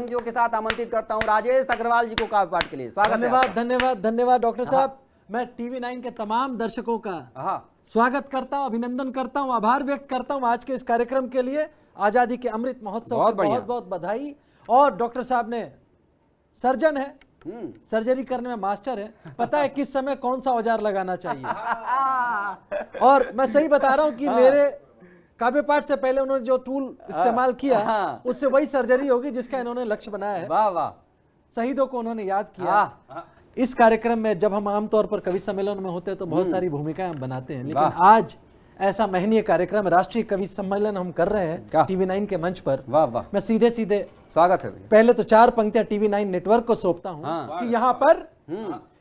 पंक्तियों के साथ आमंत्रित करता हूं राजेश अग्रवाल जी को काव्य पाठ के लिए। स्वागत है। धन्यवाद धन्यवाद धन्यवाद डॉक्टर साहब। मैं टीवी 9 के तमाम दर्शकों का स्वागत करता हूं, अभिनंदन करता हूं, आभार व्यक्त करता हूं आज के इस कार्यक्रम के लिए। आजादी के अमृत महोत्सव की बहुत बहुत बधाई। और डॉक्टर साहब ने सर्जन है, सर्जरी करने में मास्टर है, पता है किस समय कौन सा औजार लगाना चाहिए। और मैं सही बता रहा हूं कि मेरे काव्य पाठ से पहले उन्होंने जो टूल इस्तेमाल किया उससे वही सर्जरी होगी जिसका इन्होंने लक्ष्य बनाया है। वाह वाह। शहीदों को उन्होंने याद किया। इस कार्यक्रम में जब हम आमतौर पर कवि सम्मेलन में होते हैं तो बहुत सारी भूमिकाएं हम बनाते हैं, लेकिन आज ऐसा महनीय कार्यक्रम राष्ट्रीय कवि सम्मेलन हम कर रहे हैं टीवी 9 के मंच पर। वाह वाह। मैं सीधे सीधे स्वागत है। पहले तो 4 पंक्तियां टीवी 9 नेटवर्क को सौंपता हूं कि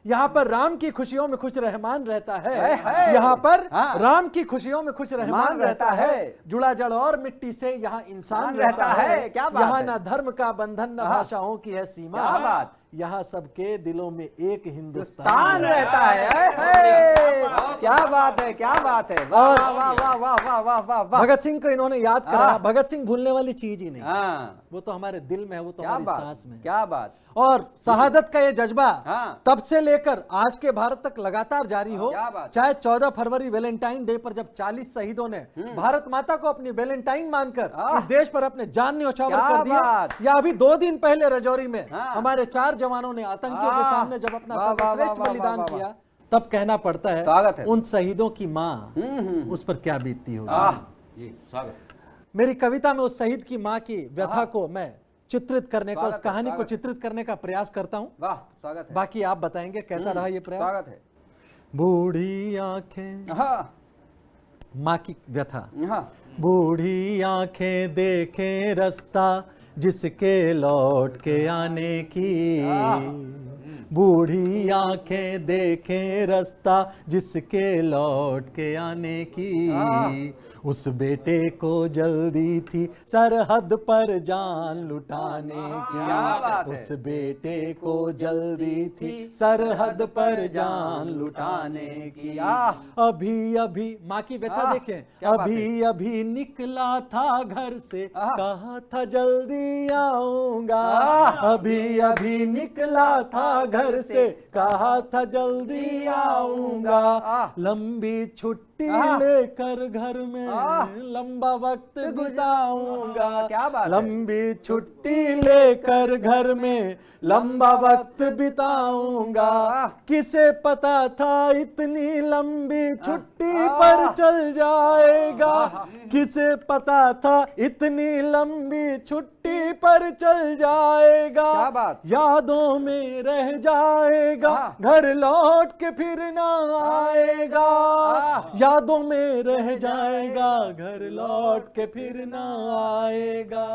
यहाँ पर राम की खुशियों में खुश रहमान रहता है। यहाँ पर राम की खुशियों में खुश रहमान रहता है। जुड़ा जड़ और मिट्टी से यहाँ इंसान रहता है। क्या बात यहाँ है? ना धर्म का बंधन न भाषाओं की है सीमा। क्या बात? यहाँ सबके दिलों में एक हिंदुस्तान रहता है। क्या बात है, क्या बात है। वाह वाह वाह वाह वाह वाह वाह वाह। भगत सिंह को इन्होंने याद कराया। भगत सिंह भूलने वाली चीज ही नहीं, वो तो हमारे दिल में है, वो तो हमारी सांस में। क्या बात। और शहादत का ये जज्बा तब से लेकर आज के भारत तक लगातार जारी हो। चाहे 14 फरवरी वैलेंटाइन डे पर जब 40 शहीदों ने भारत माता को अपनी वैलेंटाइन मानकर इस देश पर अपने जान न्यौछावर कर दिया, या अभी 2 दिन पहले रजौरी में हमारे 4 जवानों ने आतंकियों के सामने जब अपना सर्वश्रेष्ठ बलिदान किया, तब कहना पड़ता है उन शहीदों की माँ उस पर क्या बीतती होगी। मेरी कविता में उस शहीद की माँ की व्यथा को मैं चित्रित करने का, उस कहानी को चित्रित करने का प्रयास करता हूँ। वाह, स्वागत है। बाकी आप बताएंगे कैसा रहा ये प्रयास। स्वागत है। बूढ़ी आंखें, माँ की व्यथा। बूढ़ी आंखें देखें रास्ता जिसके लौट के आने की। बूढ़ी आंखें देखें रास्ता जिसके लौट के आने की। उस बेटे को जल्दी थी सरहद पर जान लुटाने की। उस बेटे को जल्दी थी सरहद पर जान लुटाने की। अभी अभी माँ की व्यथा देखें। अभी अभी निकला था घर से, कहा था जल्दी आऊंगा। अभी अभी निकला था घर से, कहा था जल्दी आऊंगा। लंबी छुट्टी लेकर घर में लंबा वक्त गुजारूंगा। क्या बात है? लंबी छुट्टी लेकर घर में लंबा वक्त बिताऊंगा। किसे पता था इतनी लंबी छुट्टी पर चल जाएगा। किसे पता था इतनी लंबी छुट्टी पर चल जाएगा। क्या बात? यादों में रह जाएगा, घर लौट के फिर ना आएगा। यादों में रह जाएगा, घर लौट के फिर ना आएगा।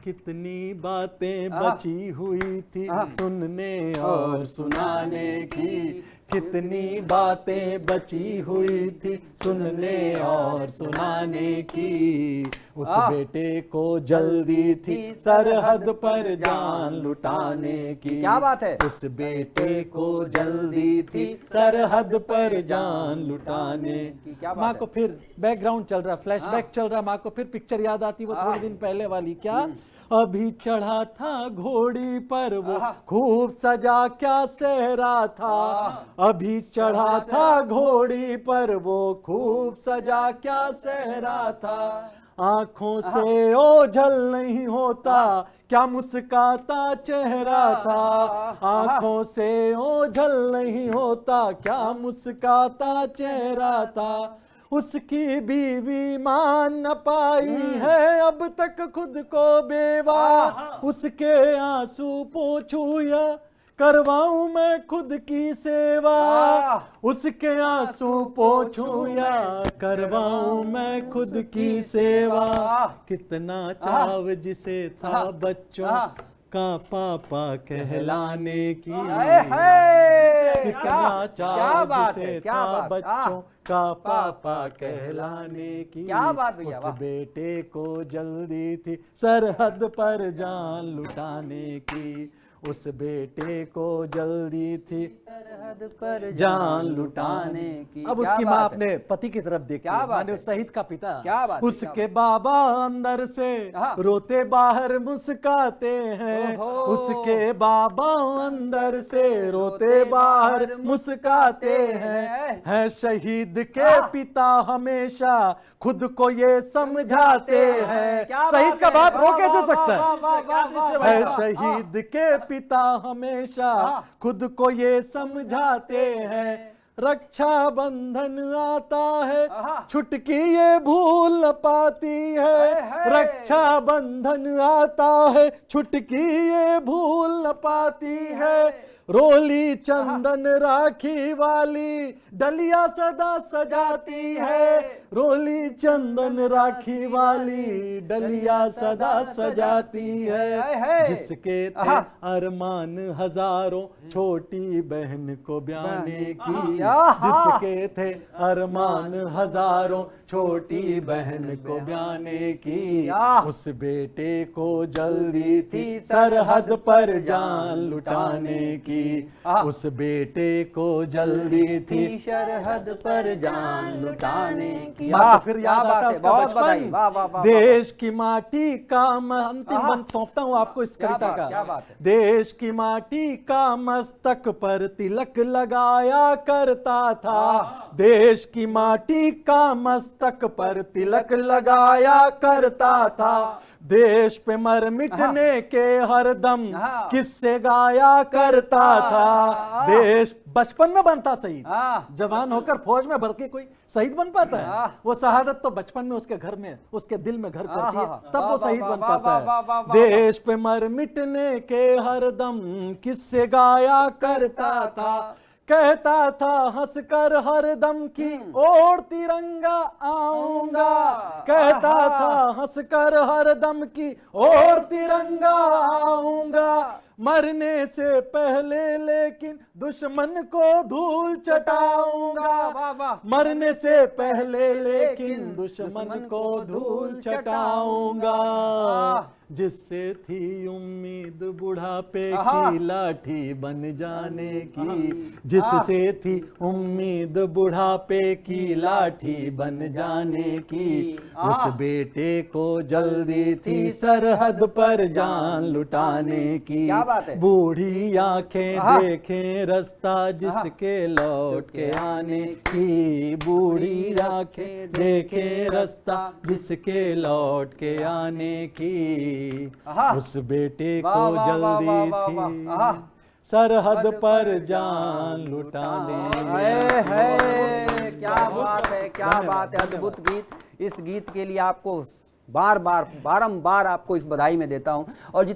कितनी बातें बची हुई थी सुनने और सुनाने की। कितनी बातें बची हुई थी सुनने और सुनाने की। उस बेटे को जल्दी थी सरहद पर जान लुटाने की। क्या बात है? उस बेटे को जल्दी थी सरहद पर जान लुटाने की। माँ को फिर बैकग्राउंड चल रहा, फ्लैशबैक चल रहा, माँ को फिर पिक्चर याद आती वो थोड़े दिन पहले वाली। क्या अभी चढ़ा था घोड़ी पर वो खूब सजा क्या सेहरा था। अभी चढ़ा था घोड़ी पर वो खूब सजा क्या सेहरा था। आंखों से ओझल नहीं होता क्या मुस्काता चेहरा था। आंखों से ओझल नहीं होता क्या मुस्काता चेहरा था। उसकी बीवी मान न पाई है अब तक खुद को बेवा। उसके आंसू पोंछूं या करवाऊं मैं खुद की सेवा। उसके आंसू पोंछूं या करवाऊं मैं खुद की सेवा। कितना चाव जिसे था बच्चों का पापा कहलाने की। कितना चाव जिसे था बच्चों का पापा कहलाने की। क्या बात भैया। उस बेटे को जल्दी थी सरहद पर जान लुटाने की। उस बेटे को जल्दी थी सरहद पर जान लुटाने की। अब क्या उसकी माँ बात है? अपने पति की तरफ देखती क्या है, बात माने है? उस शहीद का पिता। क्या बात है? उसके बाबा अंदर से हाँ। रोते बाहर मुस्काते हैं, ओहो। उसके बाबा अंदर से रोते बाहर मुस्काते हैं शहीद के पिता हमेशा खुद को ये समझाते हैं। क्या शहीद बात का है? बाप रो वाह, कैसे वाह, सकता वाह, वाह, वाह, वाह, वाह, है वाह। शहीद के पिता हमेशा खुद को ये समझाते हैं। रक्षा बंधन आता है छुटकी ये भूल न पाती है, रक्षा बंधन आता है छुटकी ये भूल न पाती है। रोली चंदन राखी वाली डलिया सदा सजाती है, रोली चंदन राखी वाली डलिया सदा सजाती है। जिसके थे अरमान हजारों छोटी बहन को ब्याने की, जिसके थे अरमान हजारों छोटी बहन को ब्याने की, उस बेटे को जल्दी थी सरहद पर जान लुटाने की, उस बेटे को जल्दी थी सरहद पर जान लुटाने की। तो फिर याद क्या आता बात है है? उसका बहुत बधाई। वाह, वाह, बचपन। वाह, देश की माटी का अंतिम बंद सौंपता हूं आपको इस क्या कविता बात, क्या का। बात है? देश की माटी का मस्तक पर तिलक लगाया करता था, देश की माटी का मस्तक पर तिलक लगाया करता था। देश पे मर मिटने के हरदम किस्से गाया करता था। देश बचपन में बनता शहीद, जवान होकर फौज में भर के कोई शहीद बन पाता है? वो शहादत तो बचपन में उसके घर में, उसके दिल में घर करती है, तब वो शहीद बन पाता है। देश पे मर मिटने के हरदम किस्से गाया करता था, कहता था हंसकर हरदम की ओर तिरंगा आऊंगा, कहता था हंसकर हरदम की ओर तिरंगा आऊंगा। मरने से पहले लेकिन दुश्मन को धूल चटाऊंगा, मरने से पहले लेकिन दुश्मन को धूल चटाऊंगा। जिससे थी उम्मीद बुढ़ापे की लाठी बन जाने की, जिससे थी उम्मीद बुढ़ापे की लाठी बन जाने की, उस बेटे को जल्दी थी सरहद पर जान लुटाने की। बूढ़ी आंखें देखें रास्ता जिसके लौट के आने की, बूढ़ी आंखें देखें रास्ता जिसके लौट के आने की, उस बेटे को जल्दी थी सरहद पर जान लुटाने। क्या बात है, क्या बात है, अद्भुत गीत। इस गीत के लिए आपको बार बार बारंबार आपको इस बधाई में देता हूं। और